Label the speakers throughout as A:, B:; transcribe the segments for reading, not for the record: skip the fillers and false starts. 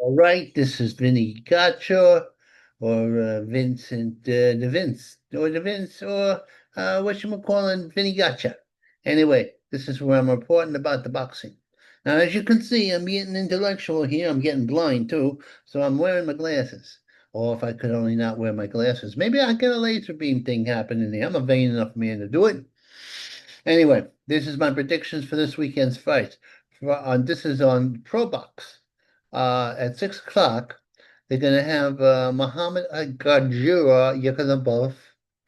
A: All right, this is Vinny Gotcha, or Vincent, the Vince, or the Vince, or whatchamacallit, Vinny Gotcha. Anyway, this is where I'm reporting about the boxing. Now, as you can see, I'm getting intellectual here. I'm getting blind too, so I'm wearing my glasses. Or if I could only not wear my glasses, maybe I'll get a laser beam thing happening here. I'm a vain enough man to do it. Anyway, this is my predictions for this weekend's fight. This is on Pro Box. At 6 o'clock, they're going to have Muhammad Gajura Yakinabov,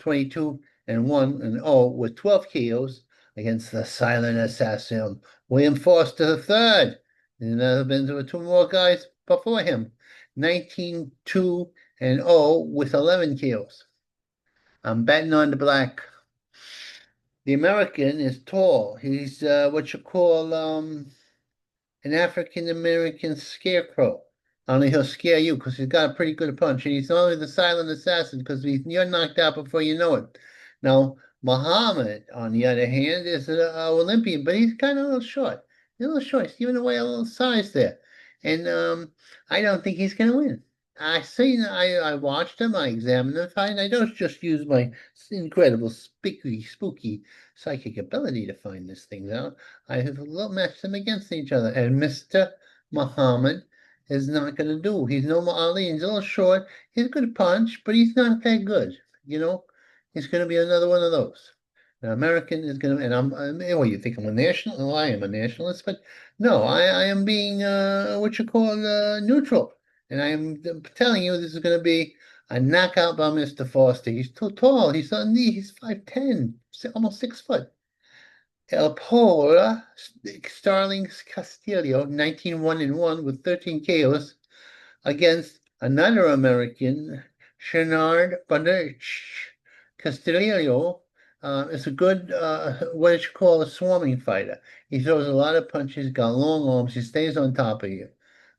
A: 22 and 1 and 0 with 12 KOs against the silent assassin William Foster III. And there have been two more guys before him, 19 2 and 0 with 11 KOs. I'm betting on the black. The American is tall. He's what you call an African American scarecrow. Only he'll scare you because he's got a pretty good punch. And he's only the silent assassin because you're knocked out before you know it. Now, Muhammad, on the other hand, is an Olympian, but he's kind of a little short. He's a little short. He's giving away a little size there. And I don't think he's going to win. I watched him, I examined him, and I don't just use my incredible, spooky psychic ability to find these things out. I have matched them against each other, and Mr. Muhammad is not going to do. He's no more Ali. He's a little short. He's a good punch, but he's not that good. You know, he's going to be another one of those. The American is going to, and well, you think I'm a national? Well, I am a nationalist, but no, I am being what you call neutral. And I am telling you, this is going to be a knockout by Mr. Foster. He's too tall. He's on knee. He's 5'10", almost 6 foot. El Pola Starling Castillo, 19-1 and 1 with 13 KOs against another American, Shenard Banderch. Castillo is a good, what you call a swarming fighter. He throws a lot of punches, got long arms, he stays on top of you.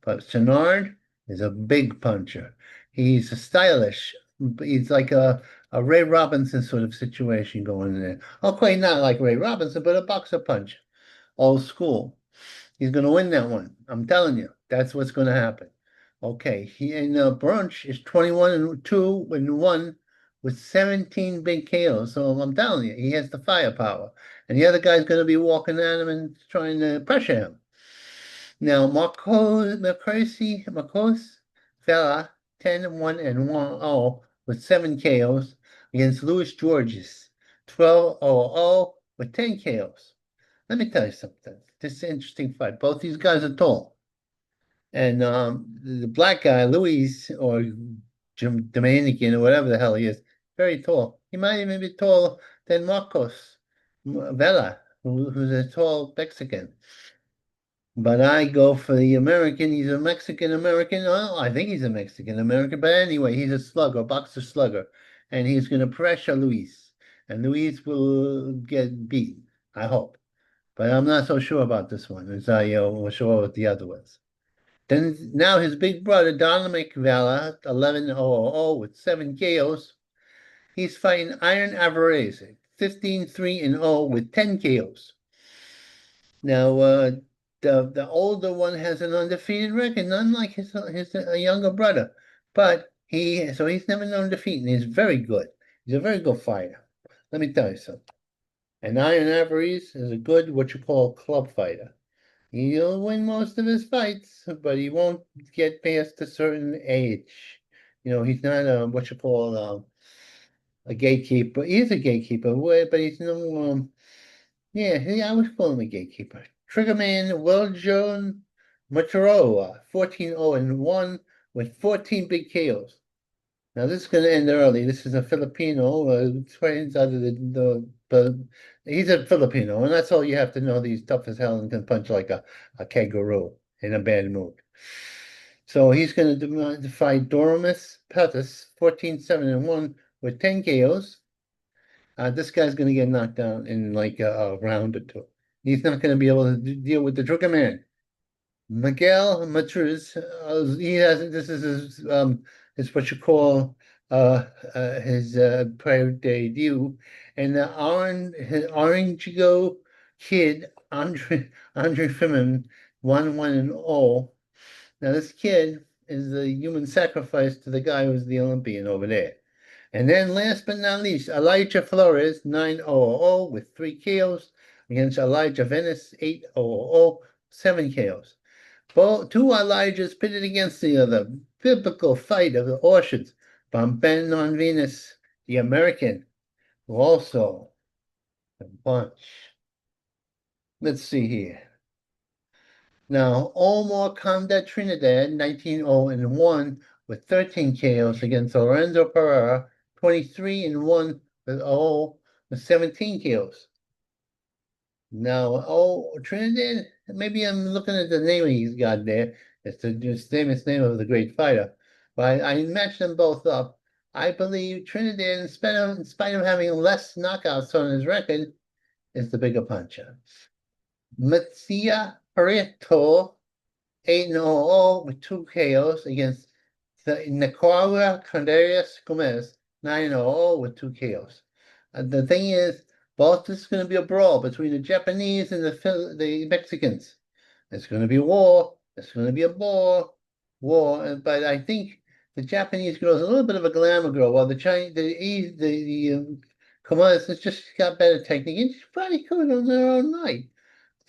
A: But Shenard is a big puncher. He's stylish. He's like a Ray Robinson sort of situation going there. Okay, not like Ray Robinson, but a boxer punch. Old school. He's going to win that one. I'm telling you, that's what's going to happen. Okay, he in Brunch is 21 and 2 and 1 with 17 big KOs. So I'm telling you, he has the firepower. And the other guy's going to be walking at him and trying to pressure him. Now, Marcos Vela, 10 1 and 1 0 with 7 KOs against Luis Georges, 12 0 with 10 KOs. Let me tell you something. This is an interesting fight. Both these guys are tall. And the black guy, Luis, or Jim Dominican, or whatever the hell he is, very tall. He might even be taller than Marcos Vela, who's a tall Mexican. But I go for the American. He's a Mexican American. Well, I think he's a Mexican American. But anyway, he's a slugger, boxer slugger. And he's going to pressure Luis. And Luis will get beaten, I hope. But I'm not so sure about this one, as I was sure with the other ones. Then now his big brother, Dominic Vela, 11-0 with 7 KOs. He's fighting Iron Alvarez, 15-3 and 0 with 10 KOs. Now, the older one has an undefeated record, unlike his younger brother. But he's never known defeat, and he's very good. He's a very good fighter. Let me tell you something. And Iron Alvarez is a good, what you call, club fighter. He'll win most of his fights, but he won't get past a certain age. He's not what you call a gatekeeper. He is a gatekeeper, but he's no yeah, I would call him a gatekeeper. Triggerman Wiljon Motorola, 14-0 and 1 with 14 big KOs. Now this is going to end early. This is a Filipino. Trains out of but he's a Filipino, and that's all you have to know. He's tough as hell and can punch like a kangaroo in a bad mood. So he's going to fight Doromis Pettis, 14-7 and 1 with 10 KOs. This guy's going to get knocked down in like a round or two. He's not going to be able to deal with the Trigger Man. Miguel Matruz, he has this is his what you call his prior debut, and the Orange Kid Andre Fimin 1-1 and all Now this kid is the human sacrifice to the guy who's the Olympian over there. And then last but not least, Elijah Flores, 900 with 3 KOs against Elijah Venice, 800, 7 KOs. Both two Elijahs pitted against the other. Biblical fight of the Orchids. From Ben on Venus, the American, who also a bunch. Let's see here. Now, Omar Conda Trinidad, 19-0-1 with 13 KOs against Lorenzo Pereira, 23-1 with 0 with 17 KOs. Now, Trinidad, maybe I'm looking at the name he's got there. It's the famous name of the great fighter. But I matched them both up. I believe Trinidad, in spite of having less knockouts on his record, is the bigger puncher. Matsia Prieto, 8-0 with 2 KOs against the Nicaragua Candarius Gomez, 9-0 with 2 KOs. The thing is, both this is going to be a brawl between the Japanese and the Mexicans. It's going to be war. It's going to be a war. But I think the Japanese girl is a little bit of a glamour girl, while the Chinese, Comanches has just got better technique. And she's probably good on their own night.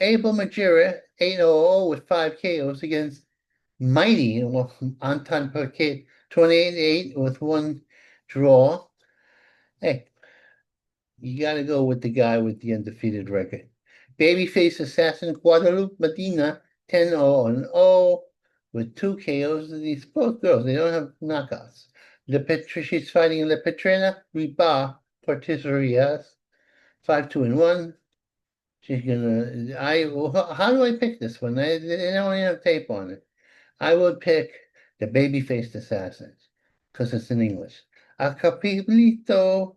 A: Abel Majira, 8-0 with 5 KOs against Mighty, well, Anton Paquet, 28-8 with 1 draw. Hey, you got to go with the guy with the undefeated record. Babyface assassin Guadalupe Medina, 10-0 with 2 KOs. These both girls, they don't have knockouts. She's fighting Le Petrina Riba Portizarias, 5-2-1. She's gonna. How do I pick this one? They don't even have tape on it. I would pick the baby-faced assassins because it's in English. Acapulco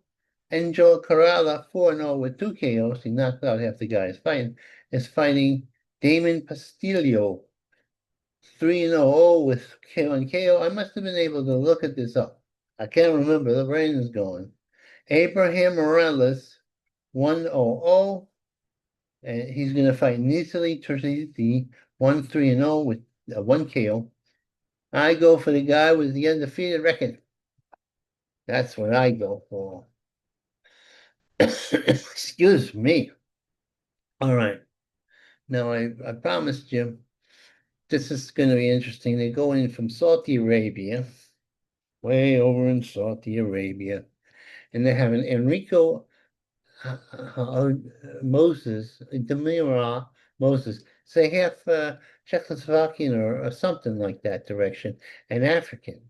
A: Angel Corrala, 4-0 with 2 KOs. He knocked out half the guys fighting. Is fighting Damon Pastillo, 3-0 with one KO. I must have been able to look at this up. I can't remember. The brain is going. Abraham Morales, 1-0. And he's going to fight Nisili Terziti, 1-3-0 with 1 KO. I go for the guy with the undefeated record. That's what I go for. Excuse me. All right. Now, I promised you this is going to be interesting. They go in from Saudi Arabia, way over in Saudi Arabia, and they have an Enrico Moses, Demira Moses, say half Czechoslovakian or something like that direction, an African.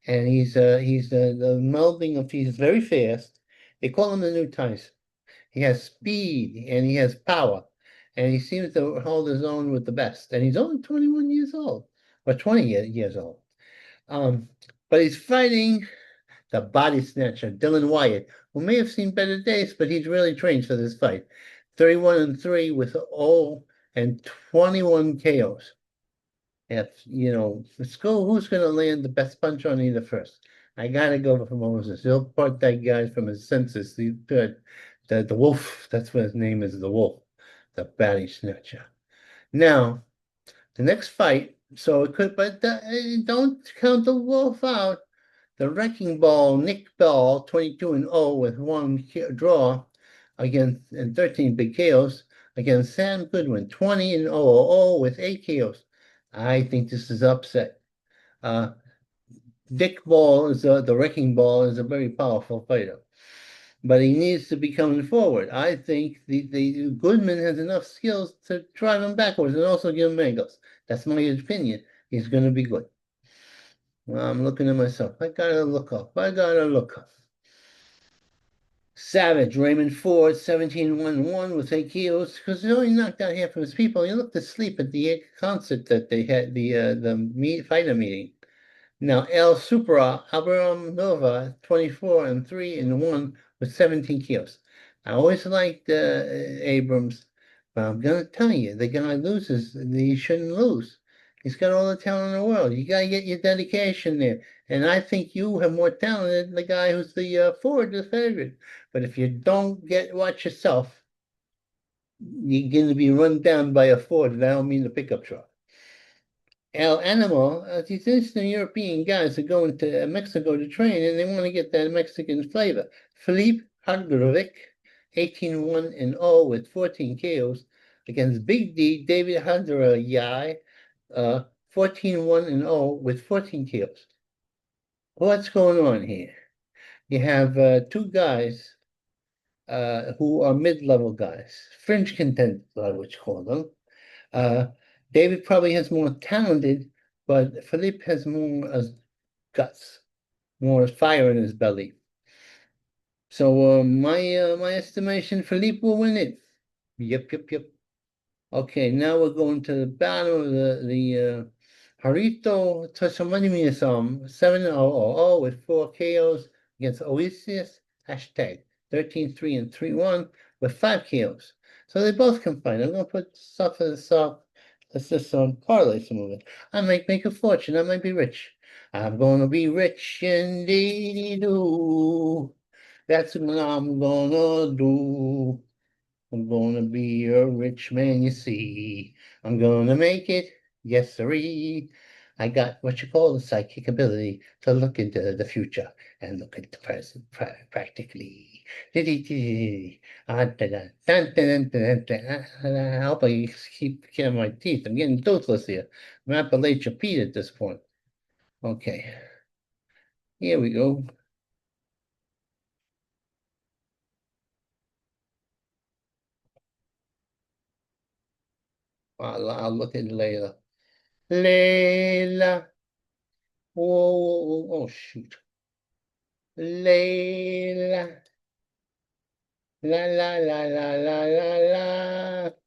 A: And he's the melding of, he's very fast. They call him the new Tyson. He has speed and he has power. And he seems to hold his own with the best. And he's only 21 years old, or 20 years old. But he's fighting the body snatcher, Dylan Wyatt, who may have seen better days, but he's really trained for this fight. 31-3 with 0 and 21 KOs. If let's go. Who's going to land the best punch on either first? I gotta go for Moses. He'll part that guy from his senses. The wolf. That's what his name is. The wolf, the body snatcher. Now, the next fight. So it could, but don't count the wolf out. The Wrecking Ball, Nick Ball, 22-0 with 1 draw against and 13 big KOs against Sam Goodwin, 20-0 with 8 KOs. I think this is upset. Dick Ball is the Wrecking Ball is a very powerful fighter, but he needs to be coming forward. I think the Goodman has enough skills to drive him backwards and also give him angles. That's my opinion. He's going to be good. Well, I'm looking at myself. I gotta look up. Savage, Raymond Ford, 17-1-1 with 8 KOs, because he only knocked out half of his people. He looked asleep at the concert that they had, the fighter meeting. Now, El Supra, Abraham Nova, 24-3-1 with 17 KOs. I always liked Abrams, but I'm going to tell you, the guy loses, he shouldn't lose. He's got all the talent in the world. You got to get your dedication there. And I think you have more talent than the guy who's the forward, the favorite. But if you don't watch yourself, you're going to be run down by a Ford. And I don't mean the pickup truck. El Animal, these Eastern European guys are going to Mexico to train and they want to get that Mexican flavor. Philippe Haglovic, 18-1 and 0 with 14 KOs against Big D, David Yai, 14-1 and 0 with 14 KOs. What's going on here? You have two guys who are mid-level guys, fringe contenders, I would call them. Uh, David probably has more talented, but Philippe has more guts, more fire in his belly. So my estimation, Philippe will win it. Yep, yep, yep. Okay, now we're going to the battle of the Harito Toshimani 7-0-0 with 4 KOs against Oasis, hashtag 13-3 and 3-1 with 5 KOs. So they both can fight. I'm gonna put stuff as let's just parlay some of it. I might make a fortune, I might be rich. I'm gonna be rich indeed do. That's what I'm gonna do. I'm gonna be a rich man, you see. I'm gonna make it, yes sirree. I got what you call the psychic ability to look into the future and look at the present practically. I hope I keep getting my teeth. I'm getting toothless here. I'm Appalachian Pete at this point. Okay, here we go. I'll look at it later. Layla. Oh, shoot. Layla. La la la la la la la.